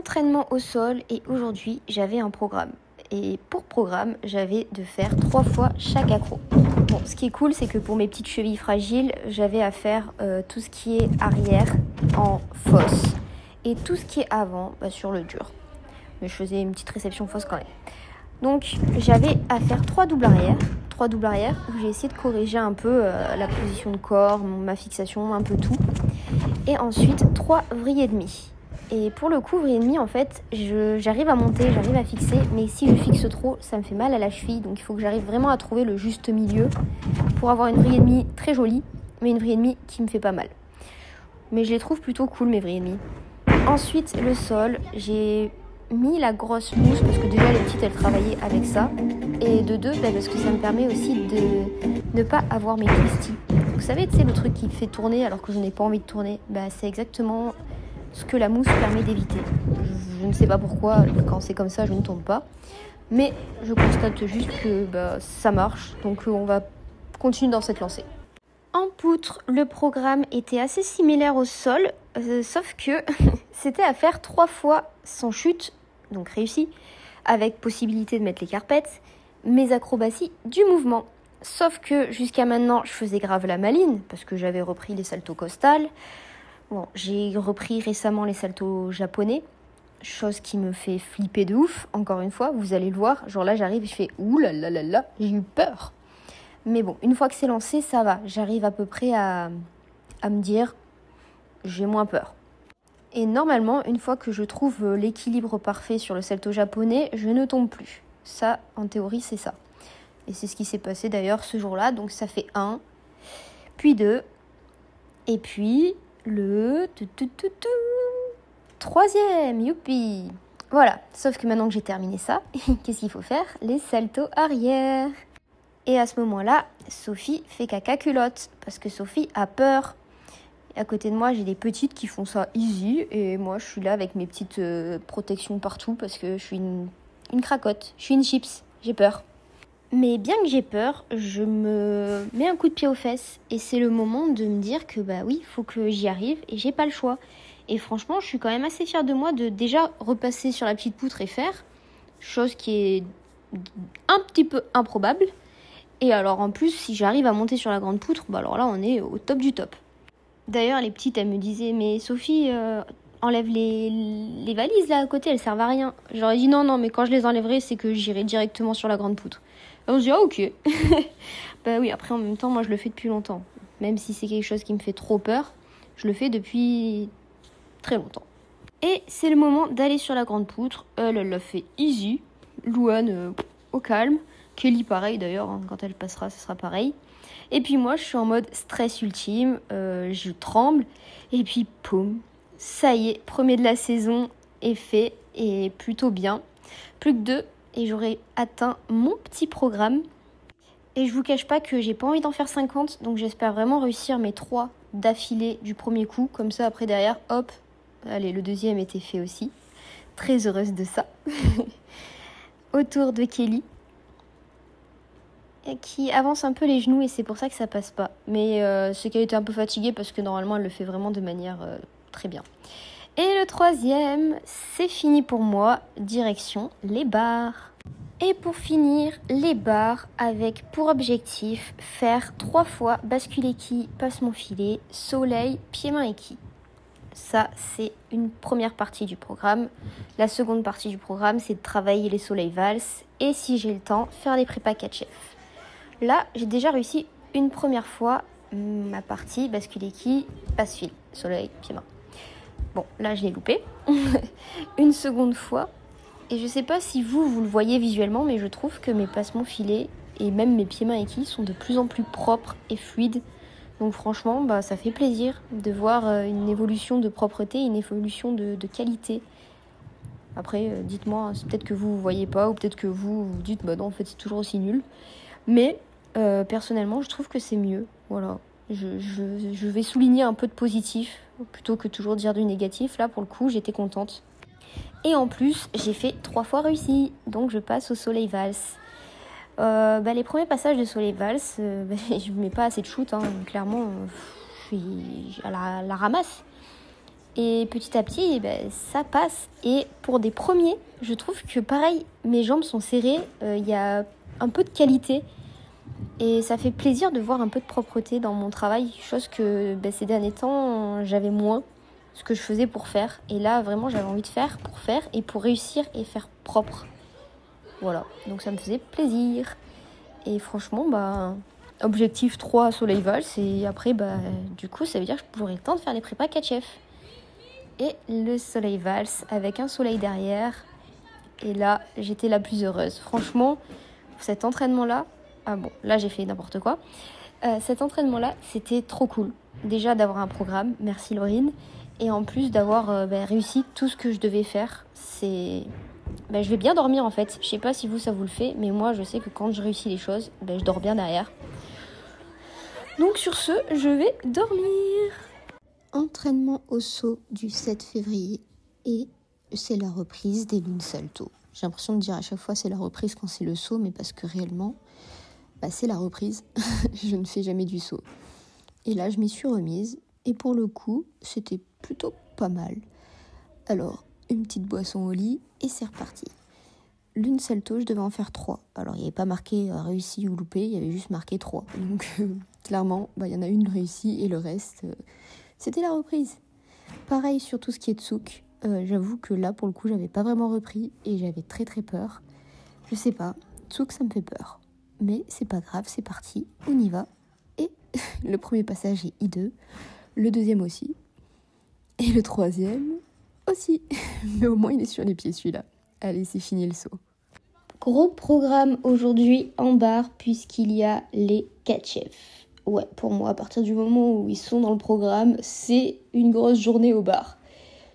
entraînement au sol et aujourd'hui j'avais un programme. Et pour programme, j'avais de faire 3 fois chaque accro. Bon, ce qui est cool, c'est que pour mes petites chevilles fragiles, j'avais à faire tout ce qui est arrière en fosse et tout ce qui est avant sur le dur. Mais je faisais une petite réception fosse quand même. Donc j'avais à faire 3 doubles arrière où j'ai essayé de corriger un peu la position de corps, ma fixation, un peu tout. Et ensuite 3 vrilles et demi. Et pour le coup, vrille et demi, en fait, j'arrive à monter, j'arrive à fixer, mais si je fixe trop, ça me fait mal à la cheville. Donc il faut que j'arrive vraiment à trouver le juste milieu pour avoir une vrille et demi très jolie, mais une vrille et demi qui me fait pas mal. Mais je les trouve plutôt cool, mes vrilles et demi. Ensuite, le sol, j'ai mis la grosse mousse parce que déjà les petites elles travaillaient avec ça. Et de deux, parce que ça me permet aussi de ne pas avoir mes twisties. Vous savez, tu sais, le truc qui fait tourner alors que je n'ai pas envie de tourner, c'est exactement ce que la mousse permet d'éviter. Je ne sais pas pourquoi, quand c'est comme ça, je ne tourne pas. Mais je constate juste que ça marche, donc on va continuer dans cette lancée. En poutre, le programme était assez similaire au sol, sauf que c'était à faire 3 fois sans chute, donc réussi, avec possibilité de mettre les carpettes, mes acrobaties du mouvement. Sauf que jusqu'à maintenant, je faisais grave la maline, parce que j'avais repris les saltos costales. Bon, j'ai repris récemment les saltos japonais, chose qui me fait flipper de ouf, encore une fois, vous allez le voir. Genre là, j'arrive et je fais ouh là là là là, j'ai eu peur. Mais bon, une fois que c'est lancé, ça va. J'arrive à peu près à me dire, j'ai moins peur. Et normalement, une fois que je trouve l'équilibre parfait sur le salto japonais, je ne tombe plus. Ça, en théorie, c'est ça. Et c'est ce qui s'est passé d'ailleurs ce jour-là. Donc ça fait 1, puis 2, et puis le 3e, youpi. Voilà, sauf que maintenant que j'ai terminé ça, qu'est-ce qu'il faut faire? Les saltos arrière. Et à ce moment-là, Sophie fait caca culotte, parce que Sophie a peur. Et à côté de moi, j'ai des petites qui font ça easy, et moi je suis là avec mes petites protections partout, parce que je suis une cracotte, je suis une chips, j'ai peur. Mais bien que j'ai peur, je me mets un coup de pied aux fesses, et c'est le moment de me dire que oui, il faut que j'y arrive, et j'ai pas le choix. Et franchement, je suis quand même assez fière de moi de déjà repasser sur la petite poutre et faire, chose qui est un petit peu improbable. Et alors en plus, si j'arrive à monter sur la grande poutre, alors là on est au top du top. D'ailleurs les petites elles me disaient, mais Sophie, enlève les valises là à côté, elles servent à rien. J'aurais dit non, mais quand je les enlèverai, c'est que j'irai directement sur la grande poutre. Et on se dit ok. Oui, après en même temps, moi je le fais depuis longtemps. Même si c'est quelque chose qui me fait trop peur, je le fais depuis très longtemps. Et c'est le moment d'aller sur la grande poutre. Elle l'a fait easy. Louane au calme. Kelly pareil d'ailleurs, quand elle passera, ce sera pareil. Et puis moi, je suis en mode stress ultime, je tremble. Et puis, poum, ça y est, premier de la saison est fait et plutôt bien. Plus que 2 et j'aurai atteint mon petit programme. Et je vous cache pas que j'ai pas envie d'en faire 50, donc j'espère vraiment réussir mes 3 d'affilée du premier coup. Comme ça, après derrière, hop, allez, le deuxième était fait aussi. Très heureuse de ça. Autour de Kelly, qui avance un peu les genoux et c'est pour ça que ça passe pas. Mais c'est qu'elle était un peu fatiguée parce que normalement elle le fait vraiment de manière très bien. Et le 3e, c'est fini pour moi, direction les barres. Et pour finir, les barres avec pour objectif faire 3 fois bascule équille, passe mon filet, soleil, pied-main équille. Ça, c'est une première partie du programme. La seconde partie du programme, c'est de travailler les soleils valses et si j'ai le temps, faire les prépas 4 chefs. Là, j'ai déjà réussi une première fois ma partie bascule équille, passe fil, soleil, pied-main. Bon, là, je l'ai loupé. Une seconde fois. Et je sais pas si vous le voyez visuellement, mais je trouve que mes passements filets et même mes pieds-mains équilles sont de plus en plus propres et fluides. Donc franchement, ça fait plaisir de voir une évolution de propreté, une évolution de qualité. Après, dites-moi, c'est peut-être que vous ne voyez pas ou peut-être que vous vous dites, non, en fait, c'est toujours aussi nul. Mais personnellement, je trouve que c'est mieux. Voilà. Je vais souligner un peu de positif plutôt que toujours dire du négatif. Là, pour le coup, j'étais contente. Et en plus, j'ai fait 3 fois réussi. Donc, je passe au soleil valse. Les premiers passages de soleil valse, je mets pas assez de shoot. Clairement, je suis à la ramasse. Et petit à petit, ça passe. Et pour des premiers, je trouve que pareil, mes jambes sont serrées, il y a un peu de qualité. Et ça fait plaisir de voir un peu de propreté dans mon travail, chose que ces derniers temps, j'avais moins ce que je faisais pour faire. Et là, vraiment, j'avais envie de faire pour faire et pour réussir et faire propre. Voilà, donc ça me faisait plaisir. Et franchement, objectif 3 Soleil Valse. Et après, du coup, ça veut dire que je pourrais le temps de faire les prépas 4 chefs. Et le Soleil Valse avec un soleil derrière. Et là, j'étais la plus heureuse. Franchement, cet entraînement-là, là j'ai fait n'importe quoi. Cet entraînement-là, c'était trop cool. Déjà d'avoir un programme, merci Laurine. Et en plus d'avoir réussi tout ce que je devais faire. Je vais bien dormir en fait. Je sais pas si ça vous le fait, mais moi je sais que quand je réussis les choses, je dors bien derrière. Donc sur ce, je vais dormir. Entraînement au saut du 7 février et c'est la reprise des lunes salto. J'ai l'impression de dire à chaque fois c'est la reprise quand c'est le saut, mais parce que réellement, c'est la reprise. Je ne fais jamais du saut. Et là, je m'y suis remise et pour le coup, c'était plutôt pas mal. Alors, une petite boisson au lit et c'est reparti. Lune salto, je devais en faire 3. Alors, il n'y avait pas marqué réussi ou loupé, il y avait juste marqué 3. Donc, clairement, il y en a une réussie et le reste... C'était la reprise. Pareil sur tout ce qui est tsouk. J'avoue que là, pour le coup, j'avais pas vraiment repris et j'avais très très peur. Je sais pas, tsouk, ça me fait peur. Mais c'est pas grave, c'est parti, on y va. Et le premier passage est I2, le deuxième aussi. Et le troisième aussi. Mais au moins, il est sur les pieds celui-là. Allez, c'est fini le saut. Gros programme aujourd'hui en barre puisqu'il y a les 4 chefs. Ouais, pour moi, à partir du moment où ils sont dans le programme, c'est une grosse journée au bar.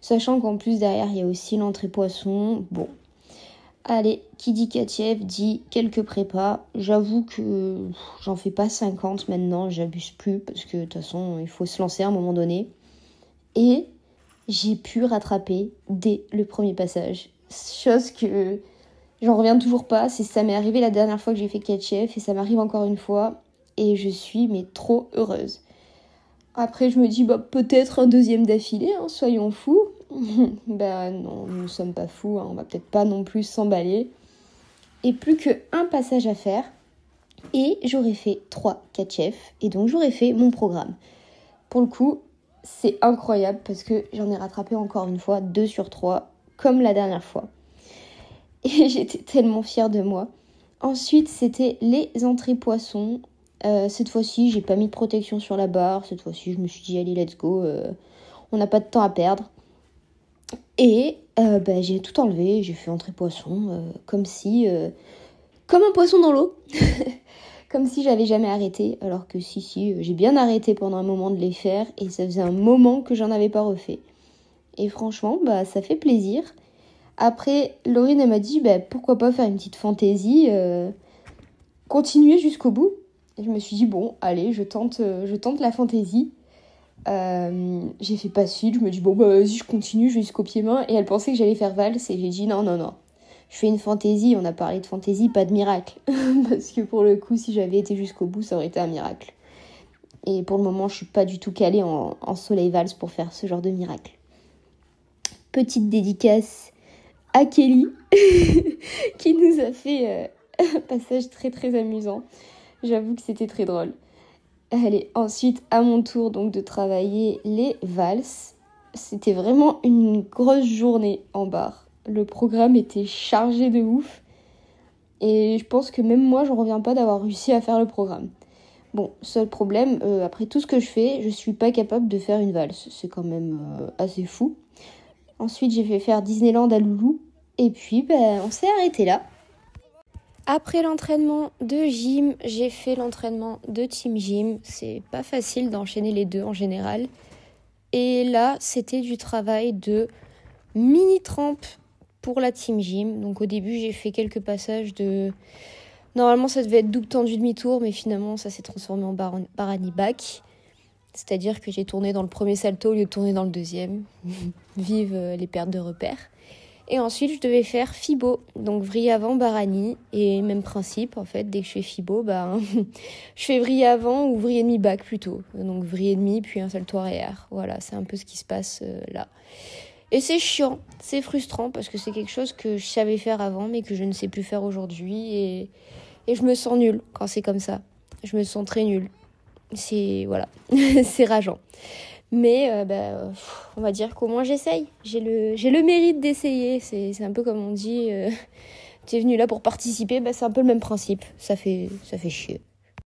Sachant qu'en plus, derrière, il y a aussi l'entrée poisson. Bon, allez, qui dit 4 chefs dit quelques prépas. J'avoue que j'en fais pas 50 maintenant, j'abuse plus parce que de toute façon, il faut se lancer à un moment donné. Et j'ai pu rattraper dès le premier passage. Chose que j'en reviens toujours pas. Ça m'est arrivé la dernière fois que j'ai fait 4 chefs et ça m'arrive encore une fois. Et je suis trop heureuse. Après, je me dis, peut-être un deuxième d'affilée, soyons fous. Non, nous ne sommes pas fous, on va peut-être pas non plus s'emballer. Et plus qu'un passage à faire, et j'aurais fait 3-4 chefs, et donc j'aurais fait mon programme. Pour le coup, c'est incroyable, parce que j'en ai rattrapé encore une fois 2 sur 3, comme la dernière fois. Et j'étais tellement fière de moi. Ensuite, c'était les entrées poissons. Cette fois-ci, j'ai pas mis de protection sur la barre. Cette fois-ci, je me suis dit, allez, let's go. On n'a pas de temps à perdre. Et j'ai tout enlevé. J'ai fait entrée poisson comme un poisson dans l'eau. Comme si j'avais jamais arrêté. Alors que si, j'ai bien arrêté pendant un moment de les faire. Et ça faisait un moment que j'en avais pas refait. Et franchement, ça fait plaisir. Après, Laurine, elle m'a dit, pourquoi pas faire une petite fantaisie. Continuer jusqu'au bout. Et je me suis dit, bon, allez, je tente la fantaisie. J'ai fait pas suite, je me dis, vas-y, je continue jusqu'au pied-main. Et elle pensait que j'allais faire valse. Et j'ai dit, non. Je fais une fantaisie, on a parlé de fantaisie, pas de miracle. Parce que pour le coup, si j'avais été jusqu'au bout, ça aurait été un miracle. Et pour le moment, je suis pas du tout calée en soleil valse pour faire ce genre de miracle. Petite dédicace à Kelly, qui nous a fait un passage très très amusant. J'avoue que c'était très drôle. Allez, ensuite, à mon tour donc de travailler les valses. C'était vraiment une grosse journée en barre. Le programme était chargé de ouf. Et je pense que même moi, je ne reviens pas d'avoir réussi à faire le programme. Bon, seul problème, après tout ce que je fais, je suis pas capable de faire une valse. C'est quand même assez fou. Ensuite, j'ai fait faire Disneyland à Loulou. Et puis, on s'est arrêté là. Après l'entraînement de gym, j'ai fait l'entraînement de team gym. C'est pas facile d'enchaîner les deux en général. Et là, c'était du travail de mini-tramp pour la team gym. Donc au début, j'ai fait quelques passages de... Normalement, ça devait être double tendu demi-tour, mais finalement, ça s'est transformé en barani back. C'est-à-dire que j'ai tourné dans le premier salto au lieu de tourner dans le deuxième. Vive les pertes de repères. Et ensuite, je devais faire FIBO, donc vrille avant, barani. Et même principe, en fait, dès que je fais FIBO, je fais vrille avant ou vrille et demi bac plutôt. Donc vrille et demi, puis un salto arrière. Voilà, c'est un peu ce qui se passe là. Et c'est chiant, c'est frustrant, parce que c'est quelque chose que je savais faire avant, mais que je ne sais plus faire aujourd'hui. Et je me sens nulle quand c'est comme ça. Je me sens très nulle. Voilà, c'est rageant. Mais on va dire qu'au moins j'essaye. J'ai le mérite d'essayer. C'est un peu comme on dit, t'es venu là pour participer, c'est un peu le même principe. Ça fait chier.